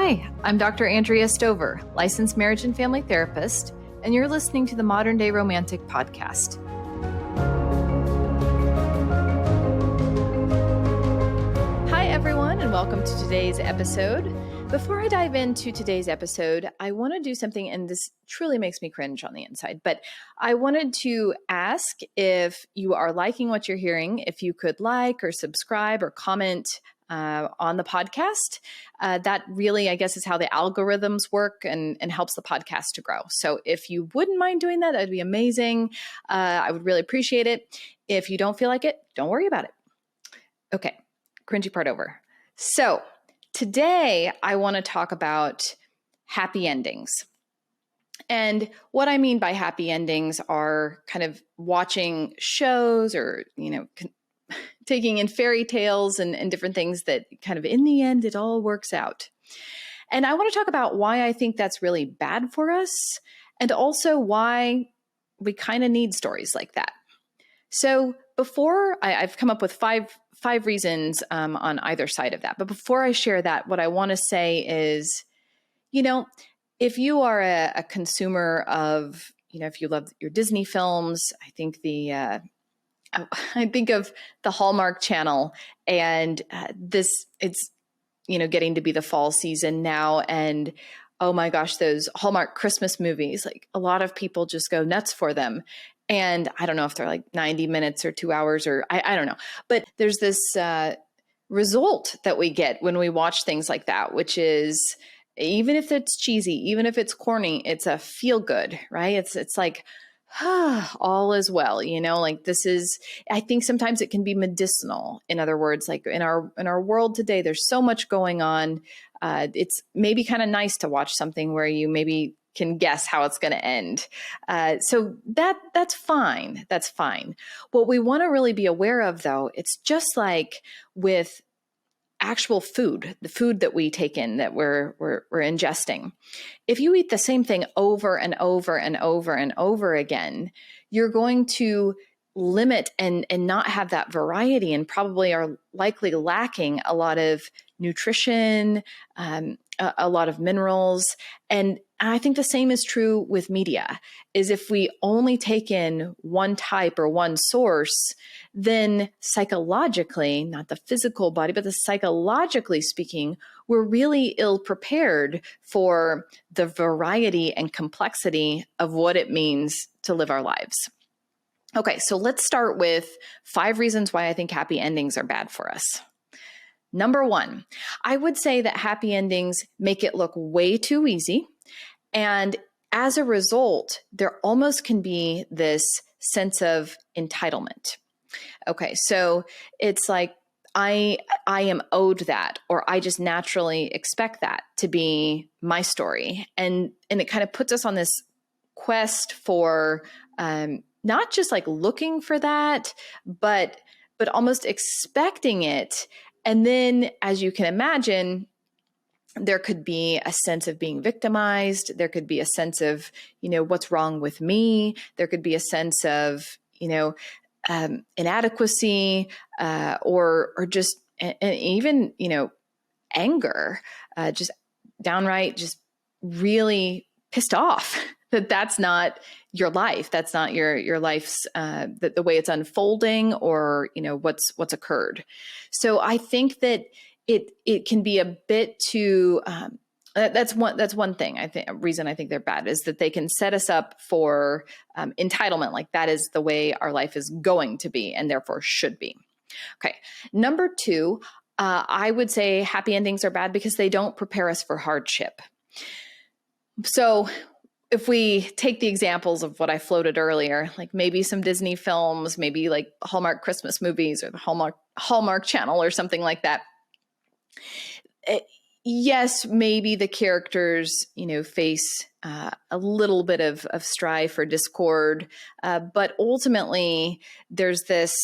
Hi, I'm Dr. Andrea Stover, licensed marriage and family therapist, and you're listening to the Modern Day Romantic Podcast. Hi, everyone, and welcome to today's episode. Before I dive into today's episode, I want to do something, and this truly makes me cringe on the inside, but I wanted to ask if you are liking what you're hearing, if you could like or subscribe or comment on the podcast. That really, I guess, is how the algorithms work and helps the podcast to grow. So if you wouldn't mind doing that, that'd be amazing. I would really appreciate it. If you don't feel like it, don't worry about it. Okay, cringy part over. So today I want to talk about happy endings. And what I mean by happy endings are kind of watching shows or, taking in fairy tales and different things that kind of in the end, it all works out. And I want to talk about why I think that's really bad for us and also why we kind of need stories like that. So before I've come up with five reasons on either side of that. But before I share that, what I want to say is, if you are a consumer of, if you love your Disney films, I think I think of the Hallmark Channel, and it's getting to be the fall season now, and oh my gosh, those Hallmark Christmas movies, like a lot of people just go nuts for them. And I don't know if they're like 90 minutes or 2 hours or I don't know, but there's this result that we get when we watch things like that, which is even if it's cheesy, even if it's corny, it's a feel good, right? It's like, all is well, like this is, I think sometimes it can be medicinal. In other words, like in our world today, there's so much going on. It's maybe kind of nice to watch something where you maybe can guess how it's going to end. So that's fine. That's fine. What we want to really be aware of though, it's just like with actual food, the food that we take in, that we're ingesting. If you eat the same thing over and over and over and over again, you're going to limit and not have that variety, and probably are likely lacking a lot of nutrition, a lot of minerals. And I think the same is true with media, is if we only take in one type or one source, then psychologically, not the physical body, but the psychologically speaking, we're really ill prepared for the variety and complexity of what it means to live our lives. Okay, so let's start with 5 reasons why I think happy endings are bad for us. Number 1, I would say that happy endings make it look way too easy. And as a result, there almost can be this sense of entitlement. Okay, so it's like, I am owed that, or I just naturally expect that to be my story. And it kind of puts us on this quest for not just like looking for that, but almost expecting it. And then, as you can imagine, there could be a sense of being victimized. There could be a sense of, what's wrong with me. There could be a sense of, inadequacy, or just, and even, anger, just downright, just really pissed off that that's not your life. That's not your life's, the way it's unfolding, or, what's occurred. So I think that it can be a bit too, that's one thing. I think a reason I think they're bad is that they can set us up for entitlement. Like that is the way our life is going to be, and therefore should be. Okay. Number 2, I would say happy endings are bad because they don't prepare us for hardship. So if we take the examples of what I floated earlier, like maybe some Disney films, maybe like Hallmark Christmas movies or the Hallmark Channel or something like that. Yes, maybe the characters, face a little bit of strife or discord, but ultimately there's this,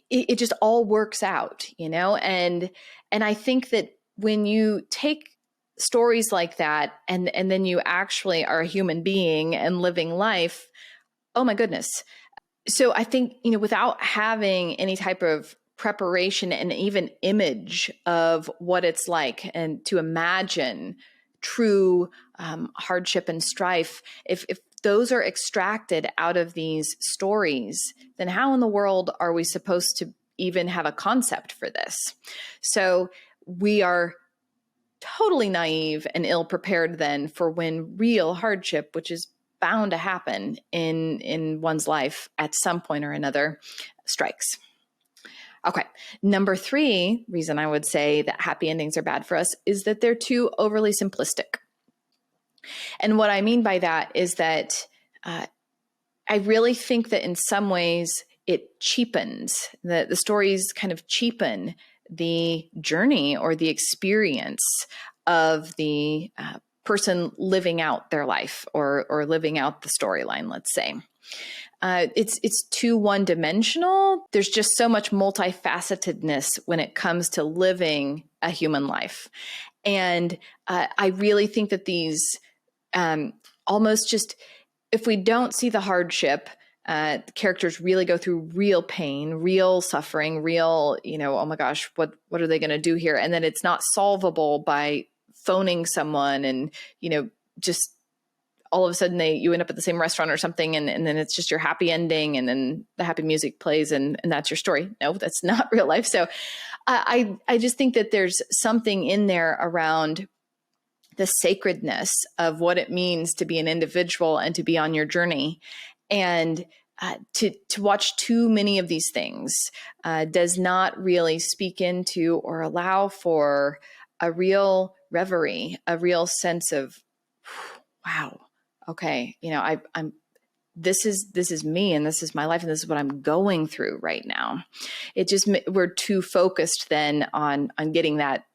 it just all works out, and I think that when you take stories like that and then you actually are a human being and living life, oh my goodness. So I think, without having any type of preparation and even image of what it's like, and to imagine true hardship and strife, if those are extracted out of these stories, then how in the world are we supposed to even have a concept for this? So we are totally naive and ill-prepared then for when real hardship, which is bound to happen in one's life at some point or another, strikes. Okay. Number 3 reason I would say that happy endings are bad for us is that they're too overly simplistic. And what I mean by that is that I really think that in some ways it cheapens, the stories kind of cheapen the journey or the experience of the person living out their life or living out the storyline, let's say. It's too one-dimensional. There's just so much multifacetedness when it comes to living a human life. And I really think that these almost just, if we don't see the hardship, characters really go through real pain, real suffering, real, oh my gosh, what are they going to do here? And then it's not solvable by phoning someone and, just all of a sudden you end up at the same restaurant or something, and then it's just your happy ending, and then the happy music plays and that's your story. No, that's not real life. So I just think that there's something in there around the sacredness of what it means to be an individual and to be on your journey. And to watch too many of these things does not really speak into or allow for a real reverie, a real sense of, wow, okay, this is me, and this is my life, and this is what I'm going through right now. We're too focused then on getting that,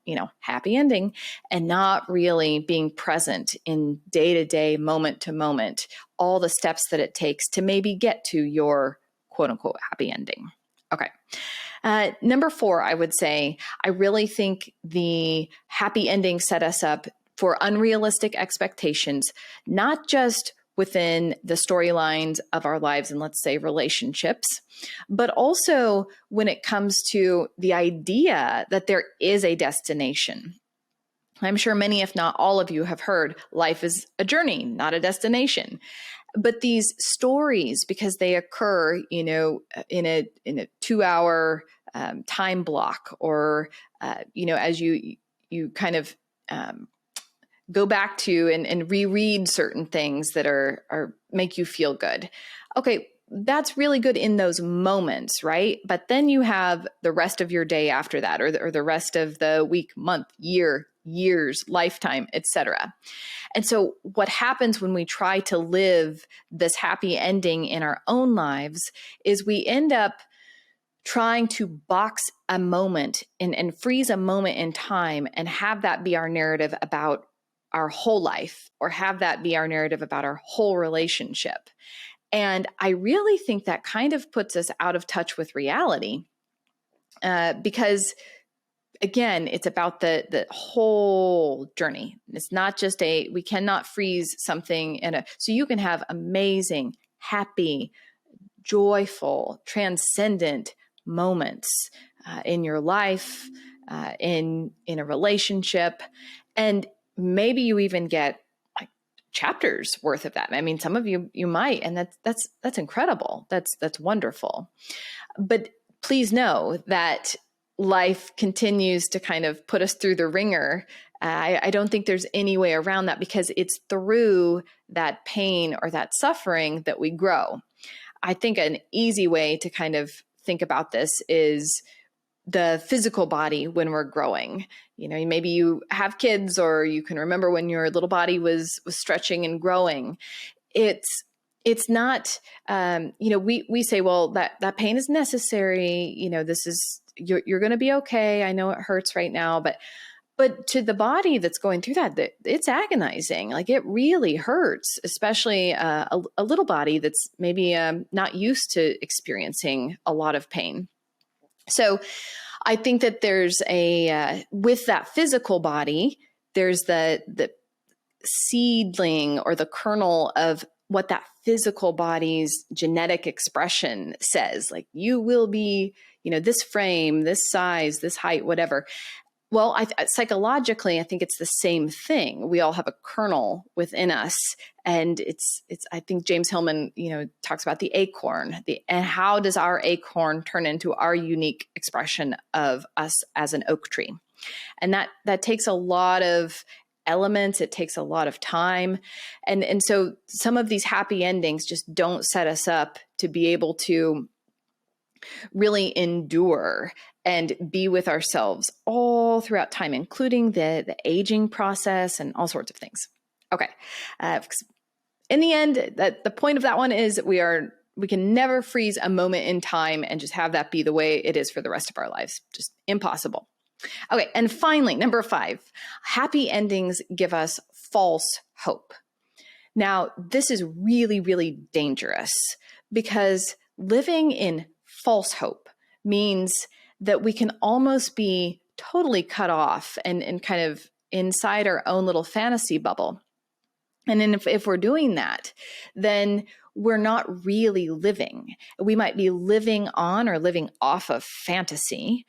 happy ending, and not really being present in day to day, moment to moment, all the steps that it takes to maybe get to your quote unquote happy ending. Okay. Number 4, I would say, I really think the happy ending set us up for unrealistic expectations, not just within the storylines of our lives and, let's say, relationships, but also when it comes to the idea that there is a destination. I'm sure many, if not all of you, have heard life is a journey, not a destination. But these stories, because they occur, in a 2-hour time block, or as you kind of go back to and reread certain things that are make you feel good. Okay, that's really good in those moments, right? But then you have the rest of your day after that, or the rest of the week, month, year, years, lifetime, etc. And so what happens when we try to live this happy ending in our own lives is we end up trying to box a moment and freeze a moment in time and have that be our narrative about our whole life, or have that be our narrative about our whole relationship. And I really think that kind of puts us out of touch with reality, because again, it's about the whole journey. It's not just we cannot freeze something so you can have amazing, happy, joyful, transcendent moments in your life, in a relationship, and maybe you even get like chapters worth of that. I mean, some of you might, and that's incredible. That's wonderful. But please know that life continues to kind of put us through the ringer. I don't think there's any way around that, because it's through that pain or that suffering that we grow. I think an easy way to kind of think about this is the physical body when we're growing. Maybe you have kids, or you can remember when your little body was stretching and growing. It's not, we say, well, that pain is necessary. This is, you're going to be okay. I know it hurts right now, but to the body that's going through that, it's agonizing. Like, it really hurts, especially a little body that's maybe not used to experiencing a lot of pain. So I think that there's with that physical body, there's the seedling or the kernel of what that physical body's genetic expression says, like, you will be, this frame, this size, this height, whatever. Well, psychologically, I think it's the same thing. We all have a kernel within us, and it's. I think James Hillman, talks about the acorn. And how does our acorn turn into our unique expression of us as an oak tree? And that takes a lot of elements. It takes a lot of time, and so some of these happy endings just don't set us up to be able to really endure and be with ourselves all throughout time, including the aging process and all sorts of things. Okay. In the end, the point of that one is we can never freeze a moment in time and just have that be the way it is for the rest of our lives. Just impossible. Okay. And finally, number 5, happy endings give us false hope. Now, this is really, really dangerous because living in false hope means that we can almost be totally cut off and kind of inside our own little fantasy bubble. And then if we're doing that, then we're not really living. We might be living on or living off of fantasy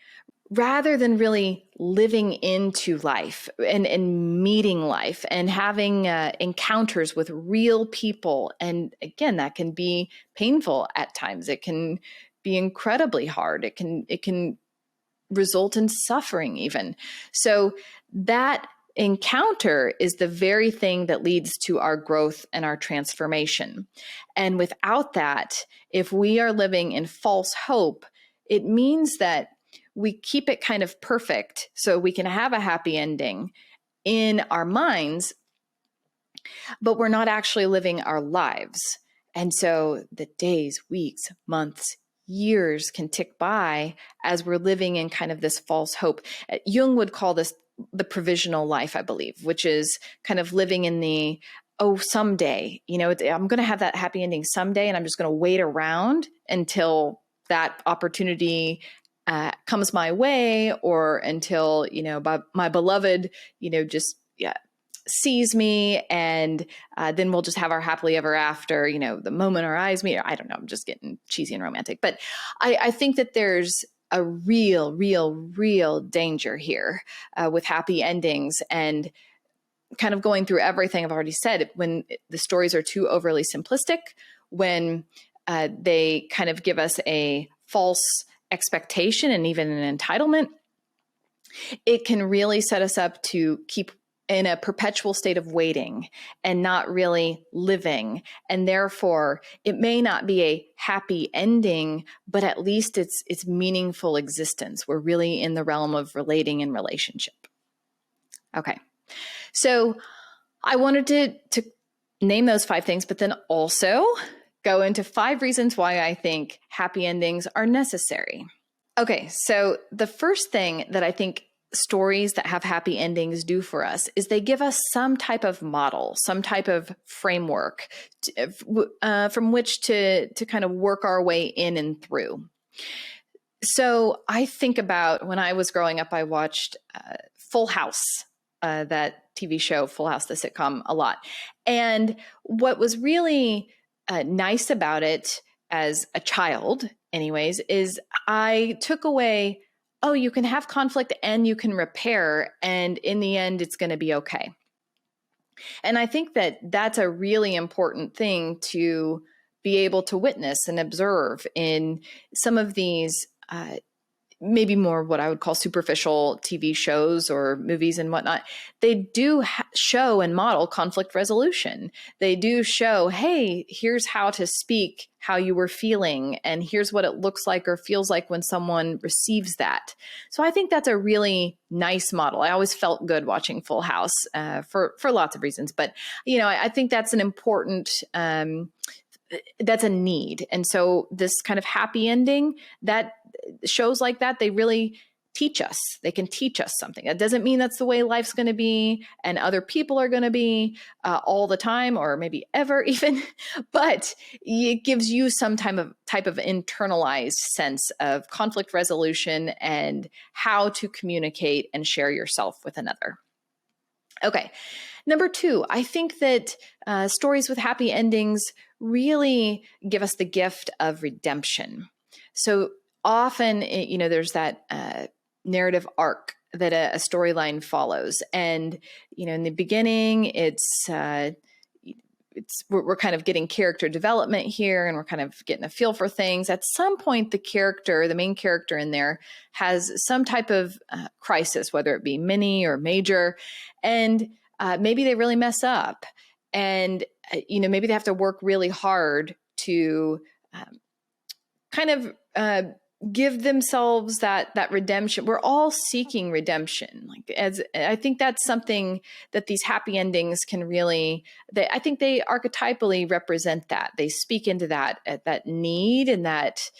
rather than really living into life and meeting life and having encounters with real people. And again, that can be painful at times. It can be incredibly hard. It can result in suffering even. So that encounter is the very thing that leads to our growth and our transformation. And without that, if we are living in false hope, it means that we keep it kind of perfect so we can have a happy ending in our minds, but we're not actually living our lives. And so the days, weeks, months, years can tick by as we're living in kind of this false hope. Jung would call this the provisional life, I believe, which is kind of living in the, someday, I'm going to have that happy ending someday, and I'm just going to wait around until that opportunity comes my way, or until, my beloved, sees me, and then we'll just have our happily ever after, the moment our eyes meet. I don't know, I'm just getting cheesy and romantic. But I think that there's a real, real, real danger here with happy endings and kind of going through everything I've already said. When the stories are too overly simplistic, when they kind of give us a false expectation and even an entitlement, it can really set us up to keep in a perpetual state of waiting and not really living. And therefore, it may not be a happy ending, but at least it's meaningful existence. We're really in the realm of relating and relationship. Okay. So I wanted to name those 5 things, but then also go into 5 reasons why I think happy endings are necessary. Okay, so the first thing that I think stories that have happy endings do for us is they give us some type of model, some type of framework from which to kind of work our way in and through. So I think about when I was growing up, I watched Full House, that TV show, Full House, the sitcom, a lot. And what was really nice about it as a child, anyways, is I took away, you can have conflict and you can repair, and in the end, it's going to be okay. And I think that that's a really important thing to be able to witness and observe in some of these maybe more what I would call superficial TV shows or movies and whatnot. They do show and model conflict resolution. They do show, hey, here's how to speak how you were feeling, and here's what it looks like or feels like when someone receives that. So I think that's a really nice model. I always felt good watching Full House for lots of reasons, but I think that's an important that's a need. And so this kind of happy ending, that shows like that, they really teach us. They can teach us something. That doesn't mean that's the way life's going to be and other people are going to be all the time, or maybe ever even, but it gives you some type of internalized sense of conflict resolution and how to communicate and share yourself with another. Okay. Number two, I think that stories with happy endings really give us the gift of redemption. So often, there's that narrative arc that a storyline follows. And, in the beginning, we're kind of getting character development here, and we're kind of getting a feel for things. At some point, the main character in there, has some type of crisis, whether it be mini or major, and maybe they really mess up, and maybe they have to work really hard to kind of give themselves that redemption. We're all seeking redemption. As I think that's something that these happy endings can really, I think they archetypally represent that. They speak into that need and that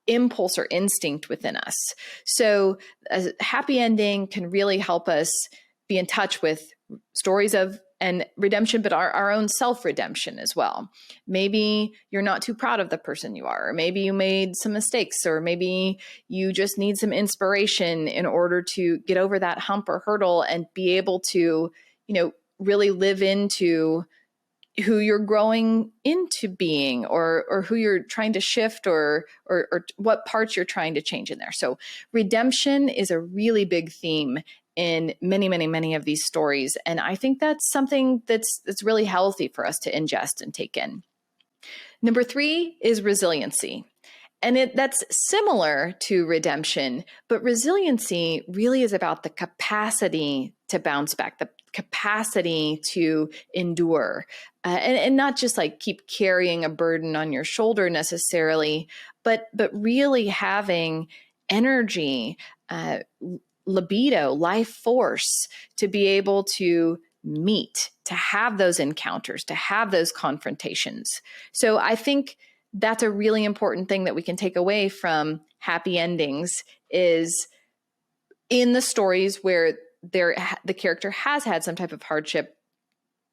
impulse or instinct within us. So a happy ending can really help us be in touch with stories of and redemption, but our own self-redemption as well. Maybe you're not too proud of the person you are, or maybe you made some mistakes, or maybe you just need some inspiration in order to get over that hump or hurdle and be able to, really live into who you're growing into being, or who you're trying to shift, or what parts you're trying to change in there. So redemption is a really big theme in many, many, many of these stories. And I think that's something that's really healthy for us to ingest and take in. Number three is resiliency. And that's similar to redemption, but resiliency really is about the capacity to bounce back, the capacity to endure, and not just like keep carrying a burden on your shoulder necessarily, but really having energy, libido, life force to be able to meet, to have those encounters, to have those confrontations. So I think that's a really important thing that we can take away from happy endings, is in the stories where the character has had some type of hardship,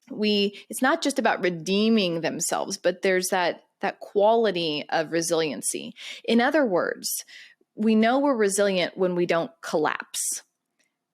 it's not just about redeeming themselves, but there's that quality of resiliency. In other words, we know we're resilient when we don't collapse,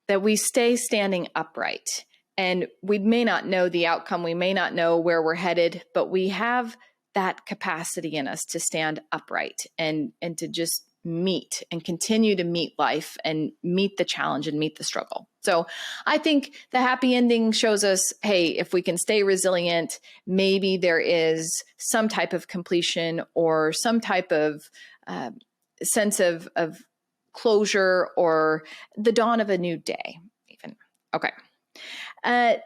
that we stay standing upright. And we may not know the outcome, we may not know where we're headed, but we have that capacity in us to stand upright and to just meet and continue to meet life and meet the challenge and meet the struggle. So I think the happy ending shows us, hey, if we can stay resilient, maybe there is some type of completion or some type of sense of closure or the dawn of a new day, even. Okay.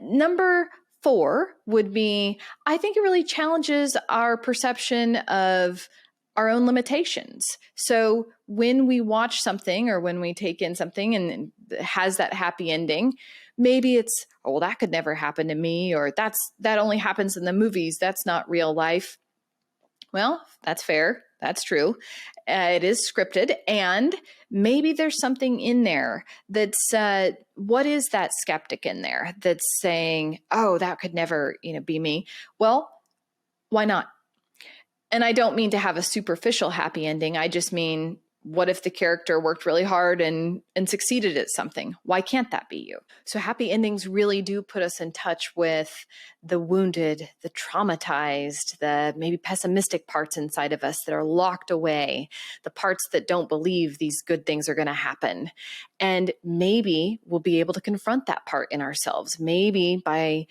Number 4 would be, I think it really challenges our perception of our own limitations. So when we watch something or when we take in something and it has that happy ending, maybe it's, oh, well, that could never happen to me, or that only happens in the movies. That's not real life. Well, that's fair. That's true. It is scripted, and maybe there's something in there that's what is that skeptic in there that's saying, oh, that could never be me. Well, why not? And I don't mean to have a superficial happy ending. I just mean, what if the character worked really hard and succeeded at something? Why can't that be you? So happy endings really do put us in touch with the wounded, the traumatized, the maybe pessimistic parts inside of us that are locked away, the parts that don't believe these good things are going to happen. And maybe we'll be able to confront that part in ourselves, maybe by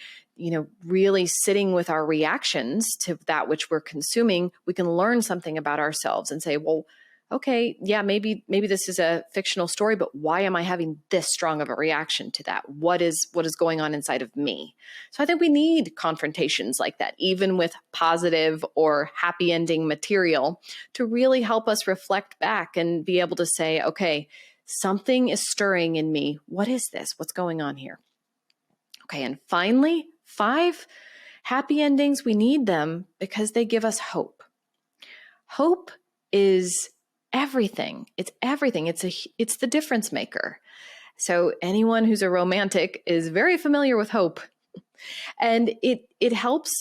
really sitting with our reactions to that which we're consuming. We can learn something about ourselves and say, well, okay, yeah, maybe this is a fictional story, but why am I having this strong of a reaction to that? What is going on inside of me? So I think we need confrontations like that, even with positive or happy ending material, to really help us reflect back and be able to say, okay, something is stirring in me. What is this? What's going on here? Okay, and finally, 5, happy endings, we need them because they give us hope. Hope is everything. It's everything. It's the difference maker. So anyone who's a romantic is very familiar with hope, and it helps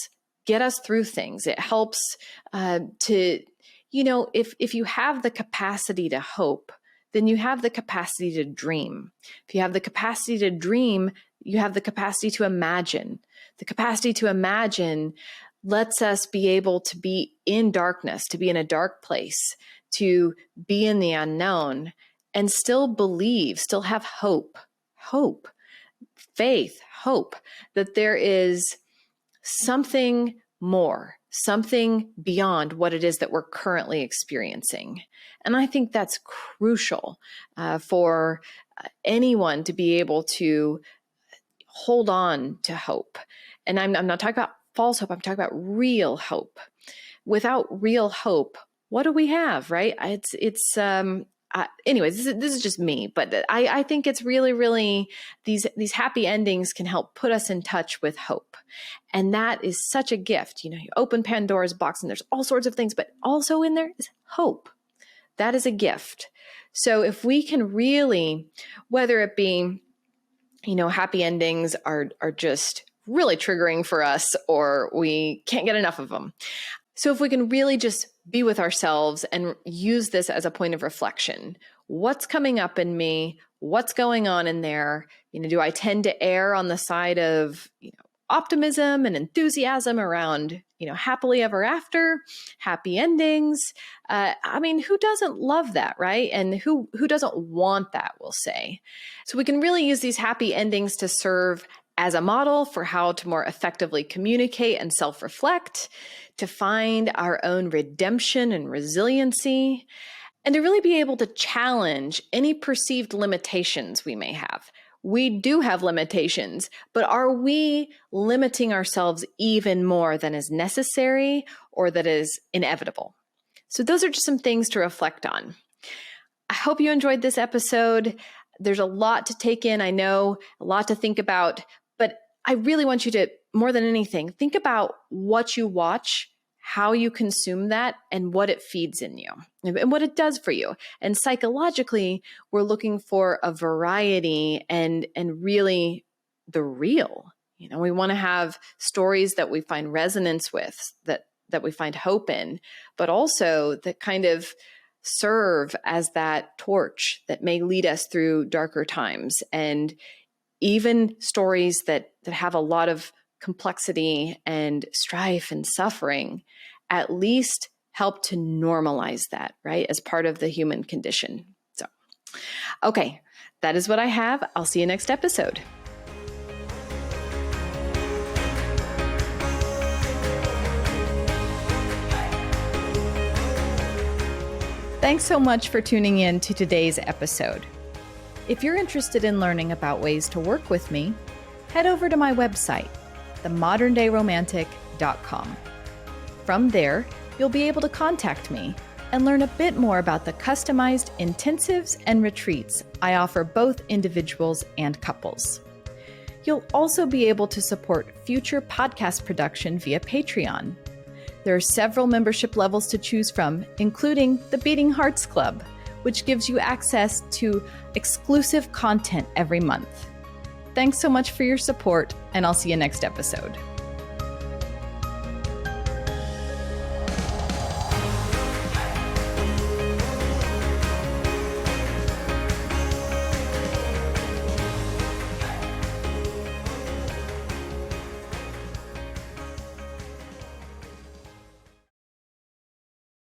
get us through things. It helps to if you have the capacity to hope, then you have the capacity to dream. If you have the capacity to dream, you have the capacity to imagine. The capacity to imagine lets us be able to be in darkness, to be in a dark place, to be in the unknown, and still believe, still have hope, faith, hope that there is something more, something beyond what it is that we're currently experiencing. And I think that's crucial for anyone to be able to hold on to hope. And I'm not talking about false hope, I'm talking about real hope. Without real hope, what do we have, right? Anyways, this is just me, but I think it's really these happy endings can help put us in touch with hope. And that is such a gift. You open Pandora's box and there's all sorts of things, but also in there is hope. That is a gift. So if we can really, whether it be, happy endings are just really triggering for us, or we can't get enough of them. So if we can really just be with ourselves and use this as a point of reflection, what's coming up in me? What's going on in there? Do I tend to err on the side of, optimism and enthusiasm around, happily ever after, happy endings? Who doesn't love that, right? And who doesn't want that, we'll say. So we can really use these happy endings to serve as a model for how to more effectively communicate and self-reflect, to find our own redemption and resiliency, and to really be able to challenge any perceived limitations we may have. We do have limitations, but are we limiting ourselves even more than is necessary or that is inevitable? So those are just some things to reflect on. I hope you enjoyed this episode. There's a lot to take in, I know, a lot to think about, but I really want you to, more than anything, think about what you watch, how you consume that, and what it feeds in you and what it does for you. And psychologically, we're looking for a variety and really the real. We want to have stories that we find resonance with, that we find hope in, but also that kind of serve as that torch that may lead us through darker times, and even stories that have a lot of complexity and strife and suffering at least help to normalize that, right, as part of the human condition. So, okay, that is what I have. I'll see you next episode. Thanks so much for tuning in to today's episode. If you're interested in learning about ways to work with me, head over to my website, themoderndayromantic.com. From there, you'll be able to contact me and learn a bit more about the customized intensives and retreats I offer both individuals and couples. You'll also be able to support future podcast production via Patreon. There are several membership levels to choose from, including the Beating Hearts Club, which gives you access to exclusive content every month. Thanks so much for your support, and I'll see you next episode.